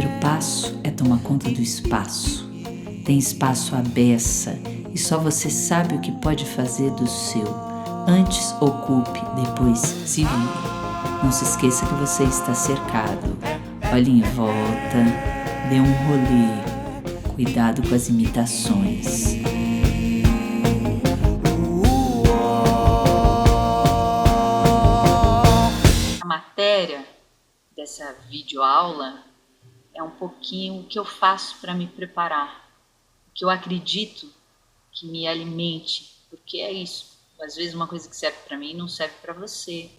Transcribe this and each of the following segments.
primeiro passo é tomar conta do espaço. Tem espaço à beça e só você sabe o que pode fazer do seu. Antes ocupe, depois se vire. Não se esqueça que você está cercado. Olhe em volta, dê um rolê. Cuidado com as imitações. A matéria dessa videoaula é um pouquinho o que eu faço para me preparar, o que eu acredito que me alimente, porque é isso. Às vezes uma coisa que serve para mim não serve para você.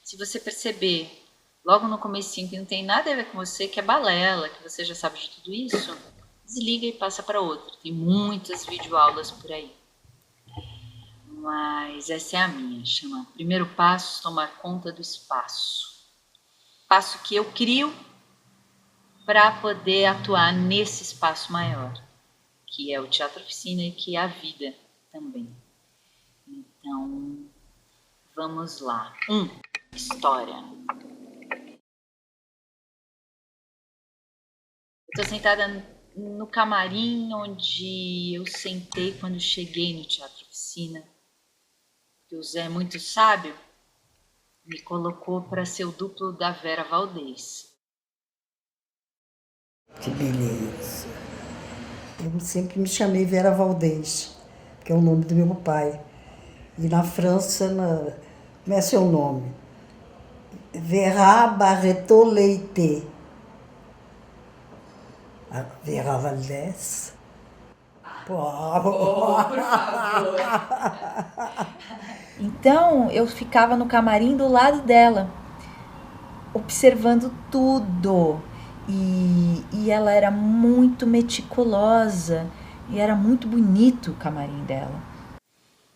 Se você perceber logo no comecinho que não tem nada a ver com você, que é balela, que você já sabe de tudo isso, desliga e passa para outra. Tem muitas videoaulas por aí. Mas essa é a minha, chama Primeiro Passo, tomar conta do espaço. Passo que eu crio para poder atuar nesse espaço maior, que é o Teatro Oficina e que é a vida também. Então, vamos lá. História. Eu estou sentada no camarim onde eu sentei quando cheguei no Teatro Oficina, que o Zé, muito sábio, me colocou para ser o duplo da Vera Valdez. Que beleza! Eu sempre me chamei Vera Valdez, que é o nome do meu pai. E na França, como é seu nome? Vera Barreto Leite. A Vera Valdez. Por favor. Então, eu ficava no camarim do lado dela, observando tudo. E ela era muito meticulosa e era muito bonito o camarim dela.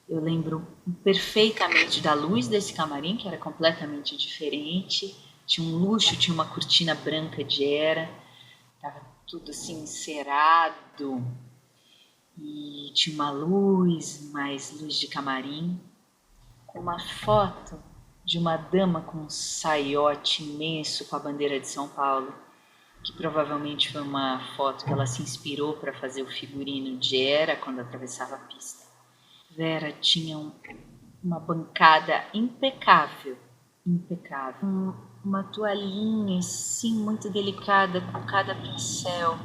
Eu lembro perfeitamente da luz desse camarim, que era completamente diferente. Tinha um luxo, tinha uma cortina branca de era, estava tudo assim encerado. E tinha uma luz, mais luz de camarim, com uma foto de uma dama com um saiote imenso com a bandeira de São Paulo, que provavelmente foi uma foto que ela se inspirou para fazer o figurino de Era quando atravessava a pista. Vera tinha uma bancada impecável, uma toalhinha assim muito delicada com cada pincel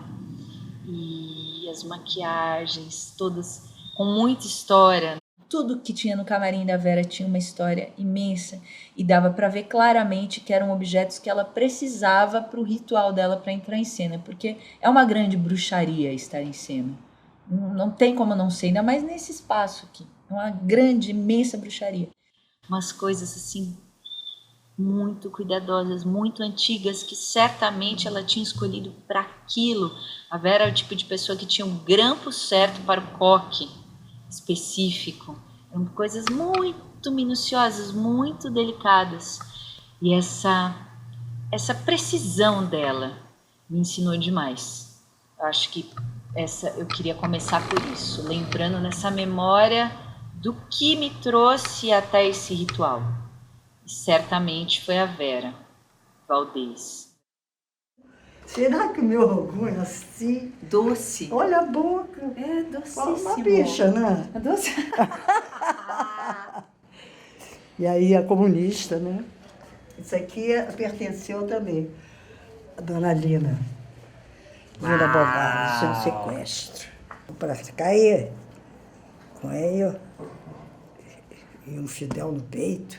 e as maquiagens todas com muita história. Tudo que tinha no camarim da Vera tinha uma história imensa e dava para ver claramente que eram objetos que ela precisava para o ritual dela para entrar em cena, porque é uma grande bruxaria estar em cena. Não tem como não ser, ainda mais nesse espaço aqui. É uma grande, imensa bruxaria. Umas coisas assim muito cuidadosas, muito antigas, que certamente ela tinha escolhido para aquilo. A Vera é o tipo de pessoa que tinha um grampo certo para o coque específico. Eram coisas muito minuciosas, muito delicadas. E essa precisão dela me ensinou demais. Eu acho que eu queria começar por isso, lembrando nessa memória do que me trouxe até esse ritual. E certamente foi a Vera Valdez. Será que o meu orgulho é assim? Doce. Olha a boca. É docíssimo. Uma bicha, né? É doce. E aí a comunista, né? Isso aqui pertenceu também a dona Lina. Lina Bovary, seu sequestro. Para ficar aí, com ele e um Fidel no peito.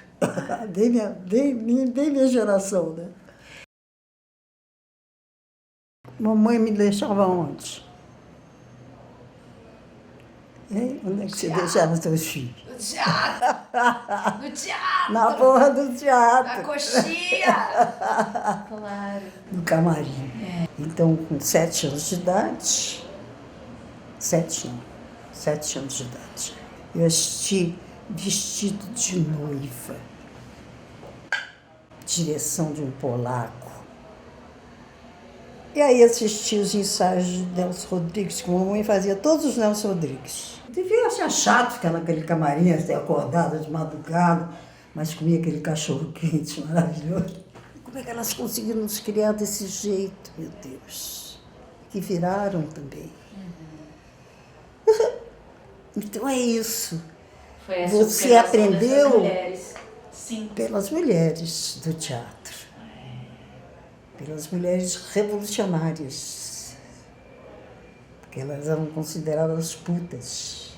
Dei minha geração, né? Mamãe me deixava onde? Hein? Onde é que você deixava os seus filhos? No teatro. No teatro. Na porra do teatro. Na coxinha. Claro. No camarim. É. Então, com 7 anos de idade, 7 anos de idade, eu assisti Vestido de Noiva, direção de um polaco. E aí assisti os ensaios de Nelson Rodrigues, que a mamãe fazia todos os Nelson Rodrigues. Devia achar chato ficar naquele camarim, até acordada de madrugada, mas comia aquele cachorro quente maravilhoso. Como é que elas conseguiram nos criar desse jeito, meu Deus? Que viraram também. Então é isso. Foi essa Você observação aprendeu dessas mulheres. Sim. pelas mulheres do teatro. Pelas mulheres revolucionárias. Porque elas eram consideradas putas.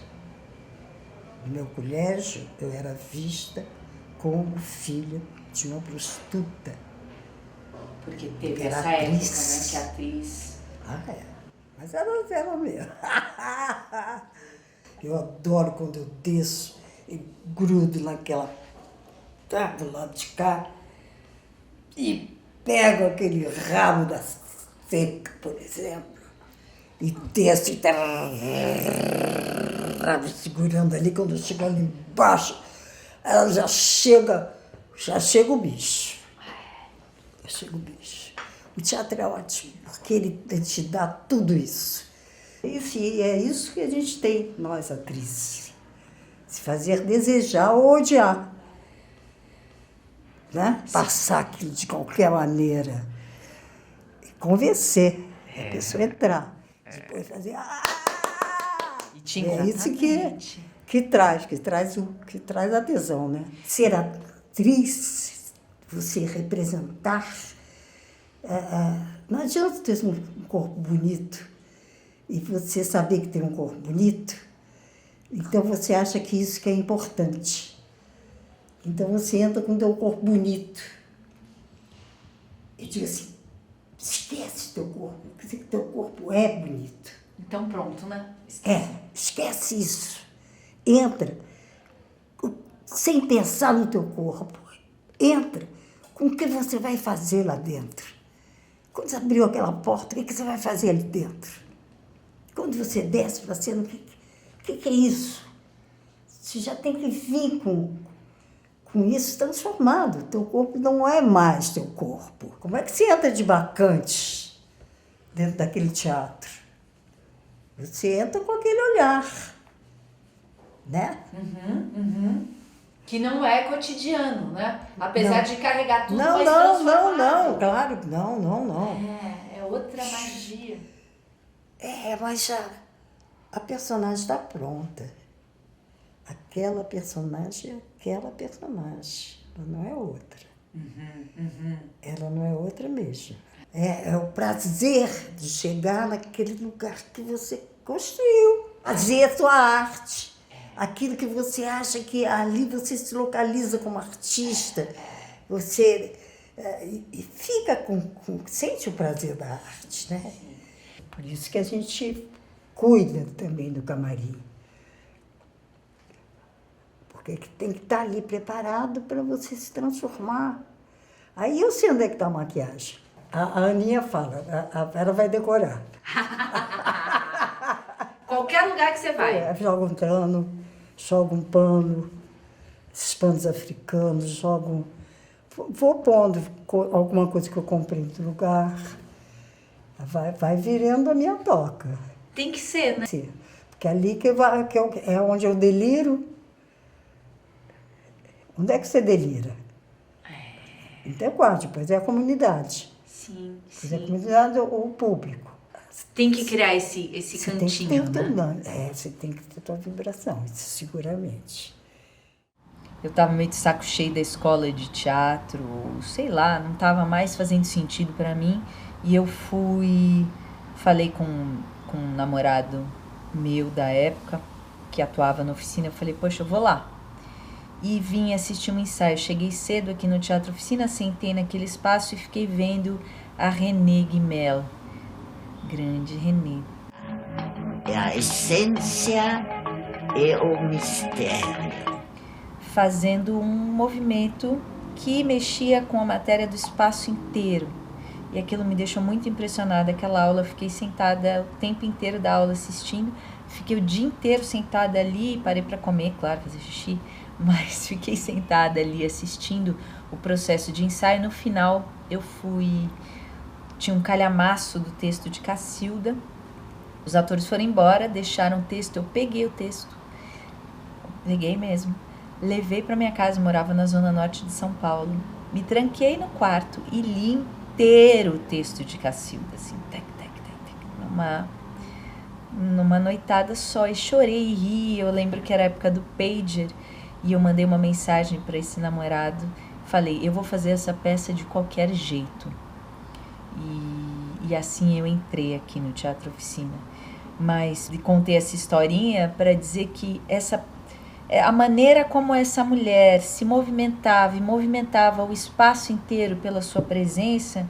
No meu colégio, eu era vista como filha de uma prostituta. Porque teve Era essa época, atriz. né? Que a atriz... Ah, é. Mas elas eram mesmo. Eu adoro quando eu desço e grudo naquela tábua do lado de cá e pego aquele rabo da seca, por exemplo, e desço e segurando ali. Quando eu chego ali embaixo, ela já chega o bicho. Já chega o bicho. O teatro é ótimo, porque ele te dá tudo isso. E é isso que a gente tem, nós atrizes. Se fazer desejar ou odiar. Né? Passar aquilo de qualquer maneira. E convencer a pessoa a entrar. Depois fazer... É isso que traz a tesão, né? Ser atriz, você representar... não adianta ter um corpo bonito e você saber que tem um corpo bonito, então você acha que isso que é importante. Então você entra com o teu corpo bonito e diz assim, esquece teu corpo, porque teu corpo é bonito. Então pronto, né? Esquece isso. Entra sem pensar no teu corpo. Entra com o que você vai fazer lá dentro. Quando você abriu aquela porta, o que você vai fazer ali dentro? Quando você desce para a cena, o que é isso? Você já tem que vir com isso transformado. Teu corpo não é mais teu corpo. Como é que você entra de bacante dentro daquele teatro? Você entra com aquele olhar, né? Que não é cotidiano, né? Apesar de carregar tudo, Não, mas não, claro, não. É outra magia. Mas já a personagem está pronta. Aquela personagem é aquela personagem. Ela não é outra. Ela não é outra mesmo. É o prazer de chegar naquele lugar que você construiu. Fazer a sua arte. Aquilo que você acha que ali você se localiza como artista. Você e fica sente o prazer da arte, né? Por isso que a gente cuida também do camarim. Porque tem que estar ali preparado para você se transformar. Aí eu sei onde é que está a maquiagem. A Aninha fala, a Vera vai decorar. Qualquer lugar que você vai. Joga um pano, joga um pano, esses panos africanos, jogo... Vou pondo alguma coisa que eu comprei em outro lugar. Vai virando a minha toca. Tem que ser, né? Sim. Porque ali é onde eu deliro. Onde é que você delira? Então é quarto, depois é a comunidade. Sim. Depois é a comunidade ou o público. Tem que criar esse Você cantinho, né? Você tem que ter a tua vibração, isso seguramente. Eu tava meio de saco cheio da escola de teatro, sei lá, não tava mais fazendo sentido pra mim. E eu falei com um namorado meu da época, que atuava na oficina, eu falei, poxa, eu vou lá. E vim assistir um ensaio. Cheguei cedo aqui no Teatro Oficina, sentei naquele espaço e fiquei vendo a Renée Guimel. Grande Renée. É a essência e o mistério. Fazendo um movimento que mexia com a matéria do espaço inteiro. E aquilo me deixou muito impressionada. Aquela aula, eu fiquei sentada o tempo inteiro da aula assistindo. Fiquei o dia inteiro sentada ali, parei para comer, claro, fazer xixi. Mas fiquei sentada ali assistindo o processo de ensaio. No final, tinha um calhamaço do texto de Cacilda. Os atores foram embora, deixaram o texto, eu peguei o texto. Peguei mesmo. Levei para minha casa, morava na zona norte de São Paulo. Me tranquei no quarto e li inteiro o texto de Cacilda, assim, numa noitada só, e chorei e ri. Eu lembro que era a época do pager e eu mandei uma mensagem para esse namorado, falei, eu vou fazer essa peça de qualquer jeito. E assim eu entrei aqui no Teatro Oficina. Mas contei essa historinha para dizer que a maneira como essa mulher se movimentava e movimentava o espaço inteiro pela sua presença,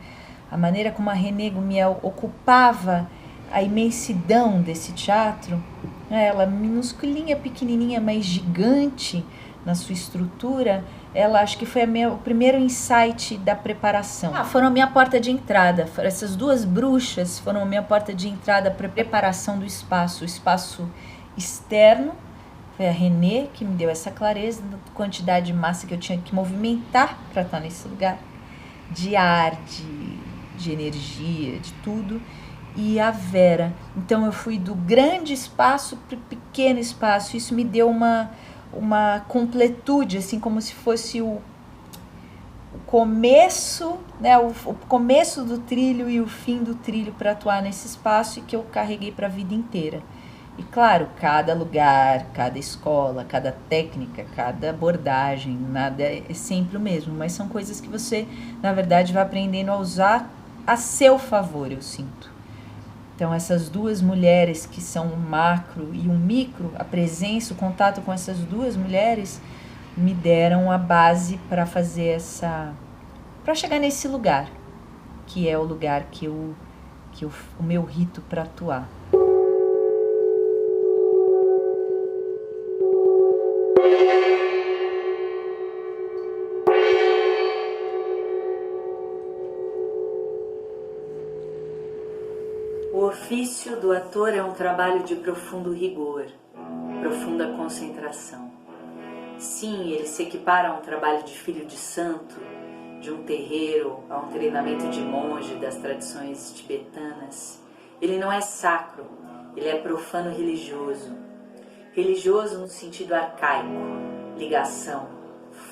a maneira como a René Gumiel ocupava a imensidão desse teatro, ela minusculinha, pequenininha, mas gigante na sua estrutura, ela acho que foi o primeiro insight da preparação. Foram a minha porta de entrada, essas duas bruxas foram a minha porta de entrada para a preparação do espaço, o espaço externo. Foi a René que me deu essa clareza da quantidade de massa que eu tinha que movimentar para estar nesse lugar, de ar, de energia, de tudo. E a Vera. Então eu fui do grande espaço para o pequeno espaço. Isso me deu uma completude, assim, como se fosse o começo, né, o começo do trilho e o fim do trilho para atuar nesse espaço, e que eu carreguei para a vida inteira. E claro, cada lugar, cada escola, cada técnica, cada abordagem, nada é sempre o mesmo, mas são coisas que você, na verdade, vai aprendendo a usar a seu favor, eu sinto. Então, essas duas mulheres que são um macro e um micro, a presença, o contato com essas duas mulheres me deram a base para fazer para chegar nesse lugar, que é o lugar o meu rito para atuar. O ofício do ator é um trabalho de profundo rigor, profunda concentração. Sim, ele se equipara a um trabalho de filho de santo, de um terreiro, a um treinamento de monge das tradições tibetanas. Ele não é sacro, ele é profano religioso. Religioso no sentido arcaico, ligação,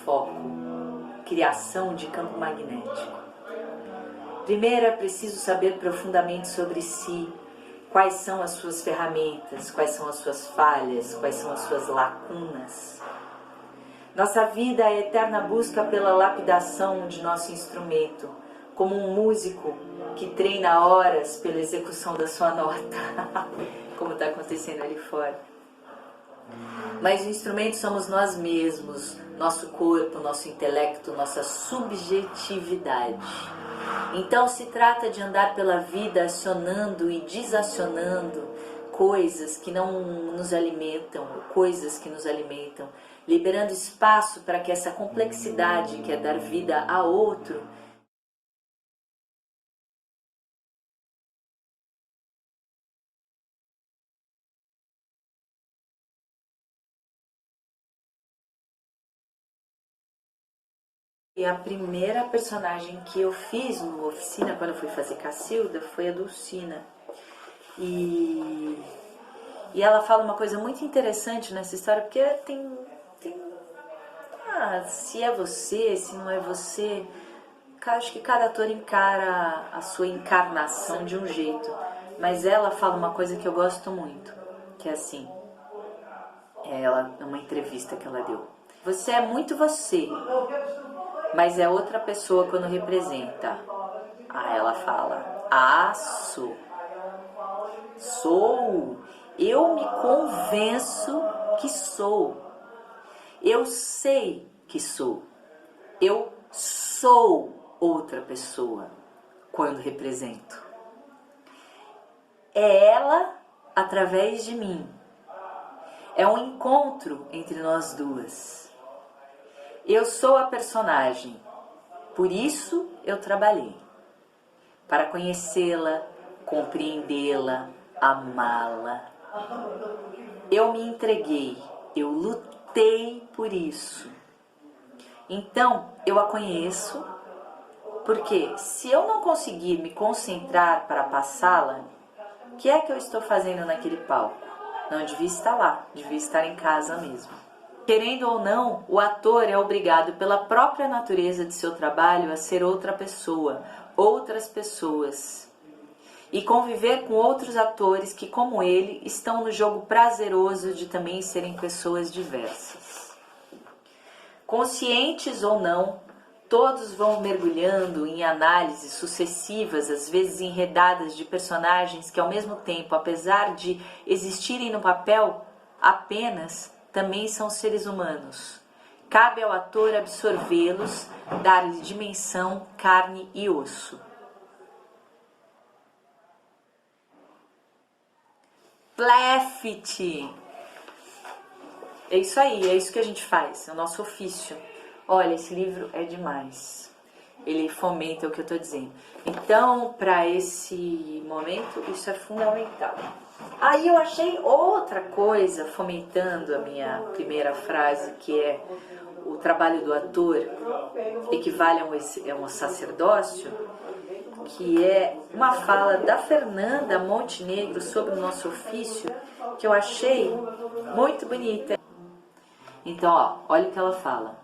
foco, criação de campo magnético. Primeiro é preciso saber profundamente sobre si, quais são as suas ferramentas, quais são as suas falhas, quais são as suas lacunas. Nossa vida é a eterna busca pela lapidação de nosso instrumento, como um músico que treina horas pela execução da sua nota, como está acontecendo ali fora. Mas o instrumento somos nós mesmos, nosso corpo, nosso intelecto, nossa subjetividade. Então se trata de andar pela vida acionando e desacionando coisas que não nos alimentam, coisas que nos alimentam, liberando espaço para que essa complexidade que é dar vida a outro E a primeira personagem que eu fiz no Oficina, quando eu fui fazer Cacilda, foi a Dulcina. E ela fala uma coisa muito interessante nessa história, porque se é você, se não é você, acho que cada ator encara a sua encarnação de um jeito. Mas ela fala uma coisa que eu gosto muito, que é assim, numa entrevista que ela deu. Você é muito você, mas é outra pessoa quando representa. Aí ela fala, sou, eu me convenço que sou, eu sei que sou, eu sou outra pessoa quando represento. É ela através de mim, é um encontro entre nós duas. Eu sou a personagem, por isso eu trabalhei, para conhecê-la, compreendê-la, amá-la. Eu me entreguei, eu lutei por isso. Então, eu a conheço, porque se eu não conseguir me concentrar para passá-la, o que é que eu estou fazendo naquele palco? Não devia estar lá, devia estar em casa mesmo. Querendo ou não, o ator é obrigado pela própria natureza de seu trabalho a ser outra pessoa, outras pessoas. E conviver com outros atores que, como ele, estão no jogo prazeroso de também serem pessoas diversas. Conscientes ou não, todos vão mergulhando em análises sucessivas, às vezes enredadas, de personagens que, ao mesmo tempo, apesar de existirem no papel apenas, também são seres humanos. Cabe ao ator absorvê-los, dar-lhe dimensão, carne e osso. Plefit! É isso aí, é isso que a gente faz, é o nosso ofício. Olha, esse livro é demais. Ele fomenta o que eu estou dizendo. Então, para esse momento, isso é fundamental. Aí eu achei outra coisa fomentando a minha primeira frase, que é o trabalho do ator equivale a um sacerdócio, que é uma fala da Fernanda Montenegro sobre o nosso ofício, que eu achei muito bonita. Então, ó, olha o que ela fala.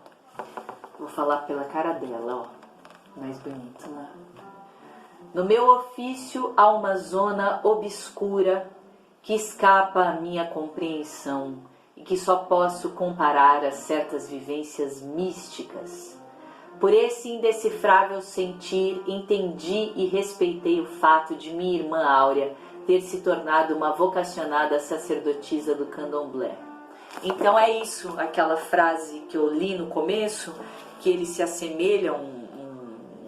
Vou falar pela cara dela, ó, mais bonito, né? No meu ofício há uma zona obscura que escapa à minha compreensão e que só posso comparar a certas vivências místicas. Por esse indecifrável sentir, entendi e respeitei o fato de minha irmã Áurea ter se tornado uma vocacionada sacerdotisa do candomblé. Então é isso, aquela frase que eu li no começo, que ele se assemelha a um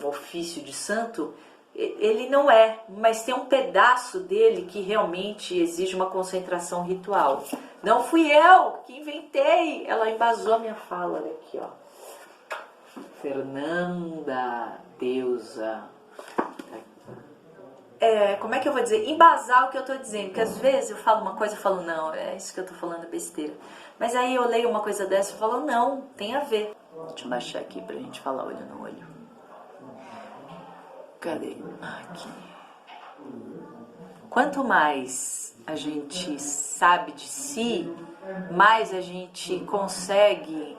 ofício de santo. Ele não é, mas tem um pedaço dele que realmente exige uma concentração ritual. Não fui eu que inventei, ela embasou a minha fala, olha aqui, ó. Fernanda, deusa. Como é que eu vou dizer? Embasar o que eu tô dizendo, porque às vezes eu falo uma coisa e falo, não, é isso que eu tô falando é besteira. Mas aí eu leio uma coisa dessa e falo, não, tem a ver. Deixa eu baixar aqui pra gente falar olho no olho. Cadê? Aqui. Quanto mais a gente sabe de si, mais a gente consegue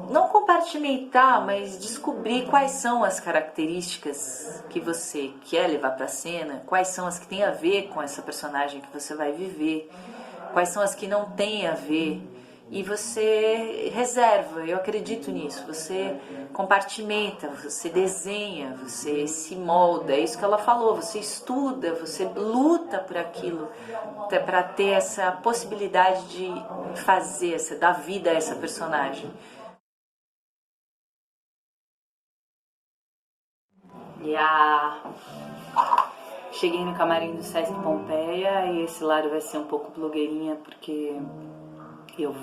não compartimentar, mas descobrir quais são as características que você quer levar para a cena, quais são as que têm a ver com essa personagem que você vai viver, quais são as que não têm a ver. E você reserva, eu acredito nisso, você compartimenta, você desenha, você se molda, é isso que ela falou, você estuda, você luta por aquilo, para ter essa possibilidade de fazer, dar vida a essa personagem. Cheguei no camarim do Sesc Pompeia e esse lado vai ser um pouco blogueirinha, porque eu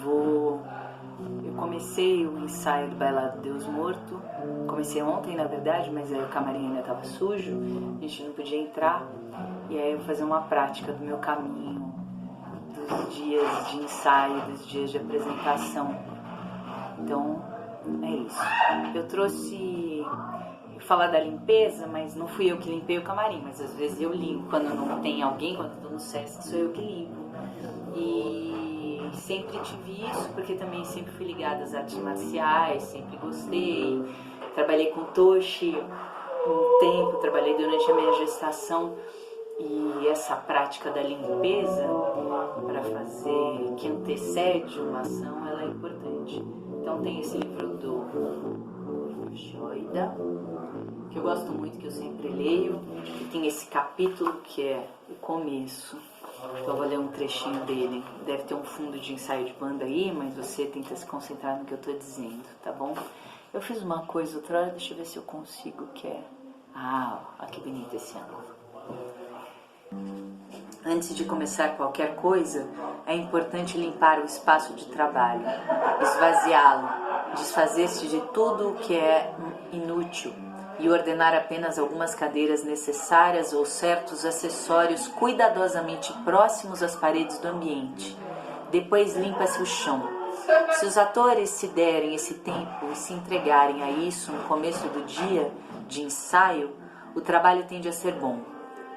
comecei o ensaio do Bailado Deus Morto. Comecei ontem, na verdade, mas aí o camarim ainda estava sujo, a gente não podia entrar. E aí eu vou fazer uma prática do meu caminho, dos dias de ensaio, dos dias de apresentação. Então, é isso. Eu trouxe falar da limpeza, mas não fui eu que limpei o camarim, mas às vezes eu limpo. Quando não tem alguém, quando estou no Sesc, sou eu que limpo. E sempre tive isso, porque também sempre fui ligada às artes marciais, sempre gostei. Trabalhei com Toshi um tempo, trabalhei durante a minha gestação, e essa prática da limpeza para fazer, que antecede uma ação, ela é importante. Então tem esse livro do Joida, que eu gosto muito, que eu sempre leio, e tem esse capítulo que é o começo. Então eu vou ler um trechinho dele. Deve ter um fundo de ensaio de banda aí, mas você tenta se concentrar no que eu tô dizendo, tá bom? Eu fiz uma coisa outra hora, deixa eu ver se eu consigo, que é... olha que bonito esse ângulo. Antes de começar qualquer coisa, é importante limpar o espaço de trabalho, esvaziá-lo, desfazer-se de tudo o que é inútil e ordenar apenas algumas cadeiras necessárias ou certos acessórios cuidadosamente próximos às paredes do ambiente. Depois limpa-se o chão. Se os atores se derem esse tempo e se entregarem a isso no começo do dia de ensaio, o trabalho tende a ser bom.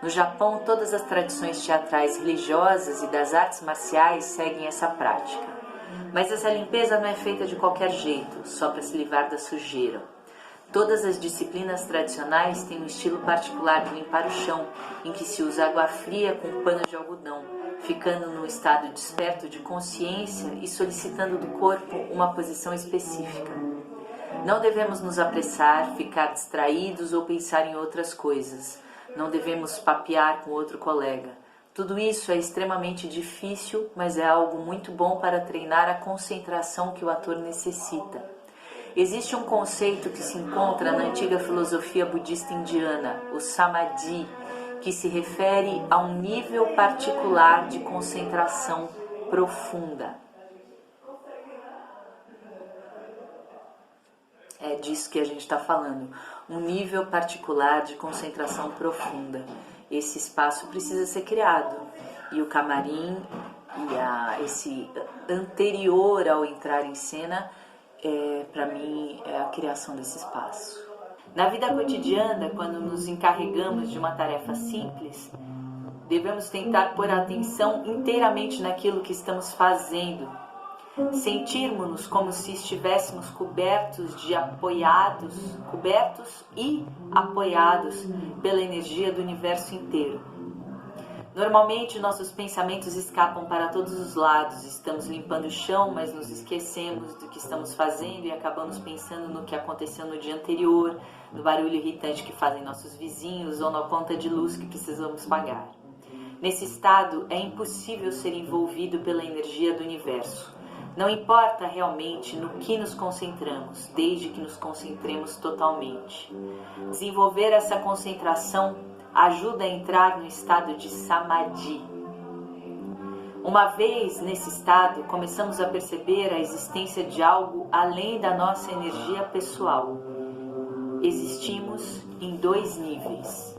No Japão, todas as tradições teatrais religiosas e das artes marciais seguem essa prática. Mas essa limpeza não é feita de qualquer jeito, só para se livrar da sujeira. Todas as disciplinas tradicionais têm um estilo particular de limpar o chão, em que se usa água fria com pano de algodão, ficando num estado desperto de consciência e solicitando do corpo uma posição específica. Não devemos nos apressar, ficar distraídos ou pensar em outras coisas. Não devemos papear com outro colega. Tudo isso é extremamente difícil, mas é algo muito bom para treinar a concentração que o ator necessita. Existe um conceito que se encontra na antiga filosofia budista indiana, o samadhi, que se refere a um nível particular de concentração profunda. É disso que a gente está falando, um nível particular de concentração profunda. Esse espaço precisa ser criado, e o camarim, esse anterior ao entrar em cena, para mim, é a criação desse espaço. Na vida cotidiana, quando nos encarregamos de uma tarefa simples, devemos tentar pôr a atenção inteiramente naquilo que estamos fazendo. Sentirmos-nos como se estivéssemos cobertos e apoiados pela energia do universo inteiro. Normalmente nossos pensamentos escapam para todos os lados, estamos limpando o chão, mas nos esquecemos do que estamos fazendo e acabamos pensando no que aconteceu no dia anterior, no barulho irritante que fazem nossos vizinhos ou na conta de luz que precisamos pagar. Nesse estado é impossível ser envolvido pela energia do universo. Não importa realmente no que nos concentramos, desde que nos concentremos totalmente. Desenvolver essa concentração ajuda a entrar no estado de samadhi. Uma vez nesse estado, começamos a perceber a existência de algo além da nossa energia pessoal. Existimos em 2 níveis.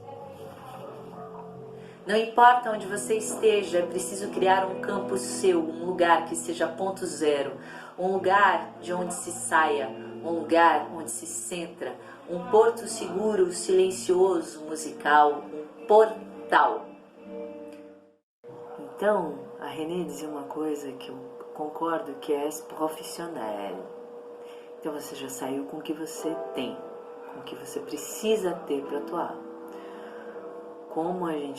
Não importa onde você esteja, é preciso criar um campo seu, um lugar que seja ponto zero, um lugar de onde se saia, um lugar onde se centra, um porto seguro, silencioso, musical, um portal. Então, a René dizia uma coisa que eu concordo, que é profissional. Então você já saiu com o que você tem, com o que você precisa ter para atuar. Como aí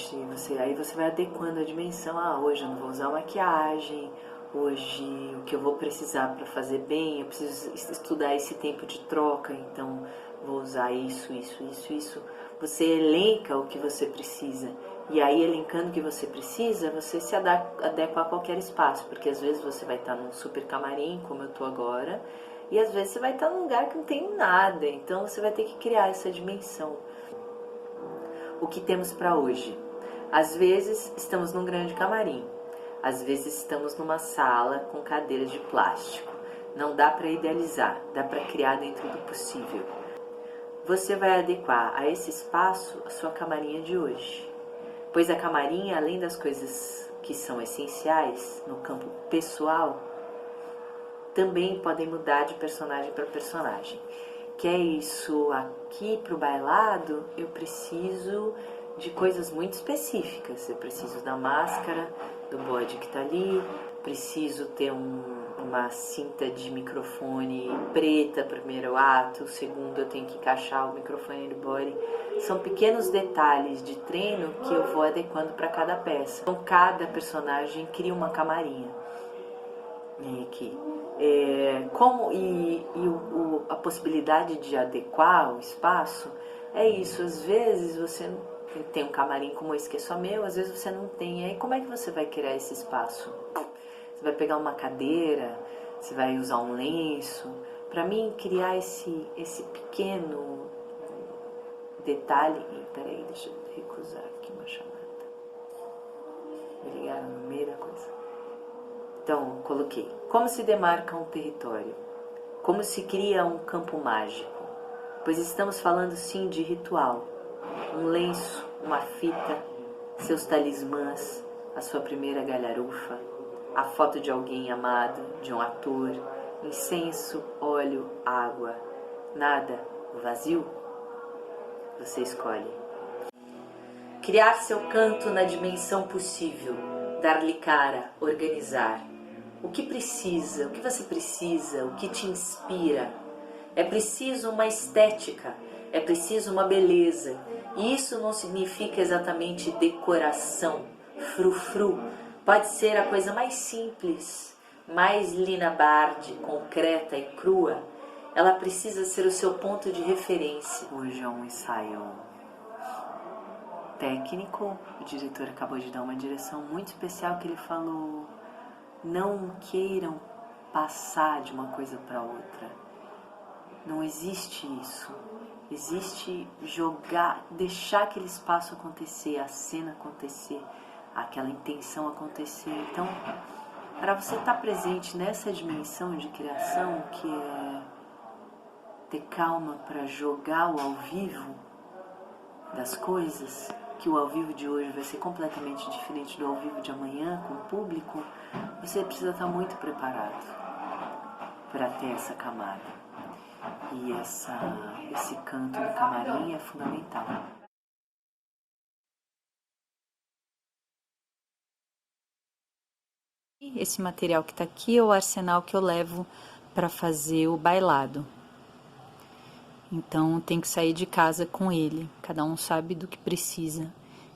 você vai adequando a dimensão. Hoje eu não vou usar maquiagem, hoje o que eu vou precisar para fazer bem, eu preciso estudar esse tempo de troca, então vou usar isso. Você elenca o que você precisa, e aí elencando o que você precisa, você se adequa a qualquer espaço, porque às vezes você vai estar num super camarim, como eu estou agora, e às vezes você vai estar num lugar que não tem nada, então você vai ter que criar essa dimensão. O que temos para hoje? Às vezes estamos num grande camarim, às vezes estamos numa sala com cadeiras de plástico. Não dá para idealizar, dá para criar dentro do possível. Você vai adequar a esse espaço a sua camarinha de hoje. Pois a camarinha, além das coisas que são essenciais no campo pessoal, também podem mudar de personagem para personagem. Que é isso, aqui pro bailado eu preciso de coisas muito específicas. Eu preciso da máscara do bode que tá ali, preciso ter uma cinta de microfone preta, primeiro ato, o segundo eu tenho que encaixar o microfone do bode. São pequenos detalhes de treino que eu vou adequando para cada peça. Então cada personagem cria uma camarinha. Aqui. A possibilidade de adequar o espaço é isso. Às vezes você tem um camarim como esse que é só meu, às vezes você não tem. E aí como é que você vai criar esse espaço? Você vai pegar uma cadeira, você vai usar um lenço. Para mim, criar esse pequeno detalhe. Peraí, deixa eu recusar aqui uma chamada. Me ligaram no meio da coisa. Então, coloquei. Como se demarca um território? Como se cria um campo mágico? Pois estamos falando sim de ritual. Um lenço, uma fita, seus talismãs, a sua primeira galharufa, a foto de alguém amado, de um ator, incenso, óleo, água. Nada, vazio? Você escolhe. Criar seu canto na dimensão possível, dar-lhe cara, organizar. O que precisa? O que você precisa? O que te inspira? É preciso uma estética, é preciso uma beleza. E isso não significa exatamente decoração, frufru. Pode ser a coisa mais simples, mais Lina Bardi, concreta e crua. Ela precisa ser o seu ponto de referência. Hoje é um ensaio técnico. O diretor acabou de dar uma direção muito especial que ele falou: não queiram passar de uma coisa para outra. Não existe isso. Existe jogar, deixar aquele espaço acontecer, a cena acontecer, aquela intenção acontecer. Então, para você estar presente nessa dimensão de criação, que é ter calma para jogar o ao vivo das coisas, que o ao vivo de hoje vai ser completamente diferente do ao vivo de amanhã com o público, você precisa estar muito preparado para ter essa camada. E esse canto do camarim é fundamental. Esse material que está aqui é o arsenal que eu levo para fazer o bailado. Então tem que sair de casa com ele. Cada um sabe do que precisa.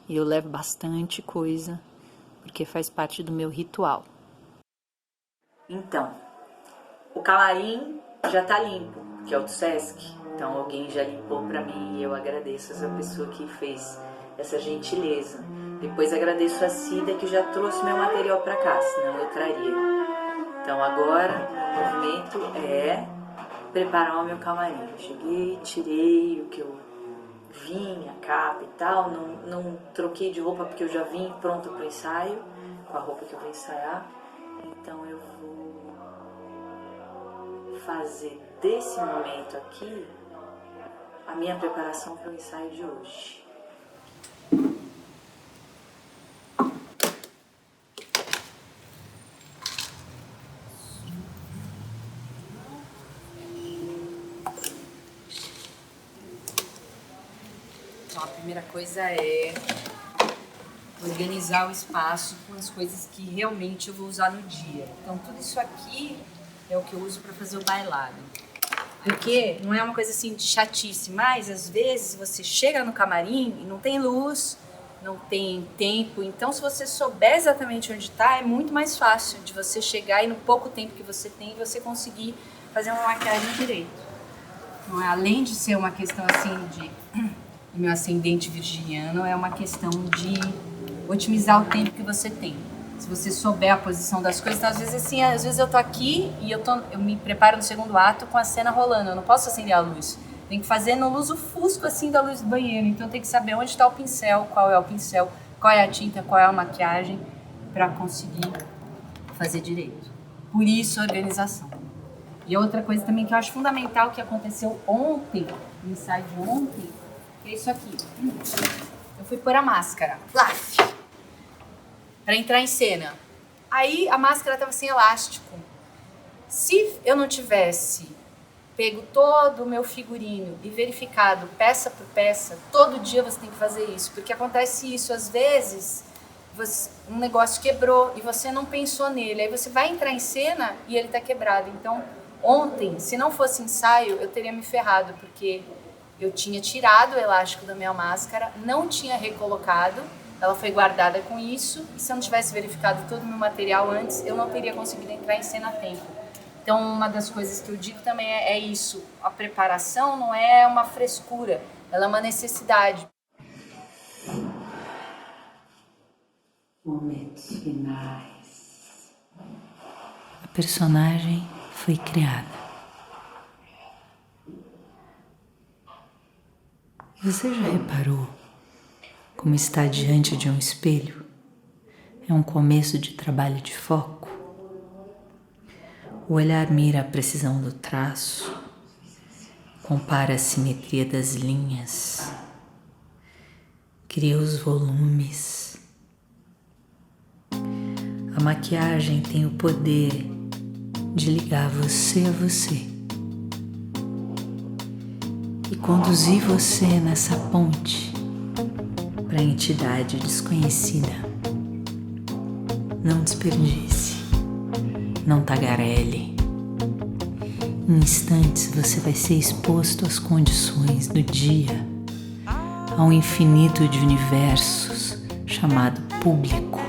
E eu levo bastante coisa, porque faz parte do meu ritual. Então, o camarim já está limpo, que é o do Sesc. Então alguém já limpou para mim e eu agradeço essa pessoa que fez essa gentileza. Depois agradeço a Cida que já trouxe meu material para cá, senão eu traria. Então agora o movimento é preparar o meu camarim. Cheguei, tirei o que eu vim, a capa e tal, não troquei de roupa porque eu já vim pronto para o ensaio, com a roupa que eu vou ensaiar. Então eu vou fazer desse momento aqui a minha preparação para o ensaio de hoje. Então, a primeira coisa é organizar o espaço com as coisas que realmente eu vou usar no dia. Então, tudo isso aqui é o que eu uso para fazer o bailado. Porque não é uma coisa assim de chatice, mas às vezes você chega no camarim e não tem luz, não tem tempo. Então, se você souber exatamente onde está, é muito mais fácil de você chegar e no pouco tempo que você tem, você conseguir fazer uma maquiagem direito. Não é? Além de ser uma questão assim de meu ascendente virginiano, é uma questão de otimizar o tempo que você tem. Se você souber a posição das coisas, então, às vezes eu tô aqui e eu me preparo no segundo ato com a cena rolando, eu não posso acender a luz. Tem que fazer no lusco-fusco assim da luz do banheiro, então tem que saber onde está o pincel, qual é o pincel, qual é a tinta, qual é a maquiagem, para conseguir fazer direito. Por isso a organização. E outra coisa também que eu acho fundamental que aconteceu ontem, no ensaio de ontem, é isso aqui. Eu fui pôr a máscara, para entrar em cena. Aí a máscara estava sem elástico. Se eu não tivesse pego todo o meu figurino e verificado peça por peça, todo dia você tem que fazer isso, porque acontece isso, às vezes um negócio quebrou e você não pensou nele, aí você vai entrar em cena e ele está quebrado. Então ontem, se não fosse ensaio, eu teria me ferrado, porque eu tinha tirado o elástico da minha máscara, não tinha recolocado, ela foi guardada com isso, e se eu não tivesse verificado todo o meu material antes, eu não teria conseguido entrar em cena a tempo. Então, uma das coisas que eu digo também é isso, a preparação não é uma frescura, ela é uma necessidade. Momentos finais. A personagem foi criada. Você já reparou como está diante de um espelho? É um começo de trabalho de foco. O olhar mira a precisão do traço, compara a simetria das linhas, cria os volumes. A maquiagem tem o poder de ligar você a você e conduzir você nessa ponte para a entidade desconhecida. Não desperdice. não tagarele. Em instantes você vai ser exposto às condições do dia, a um infinito de universos chamado público.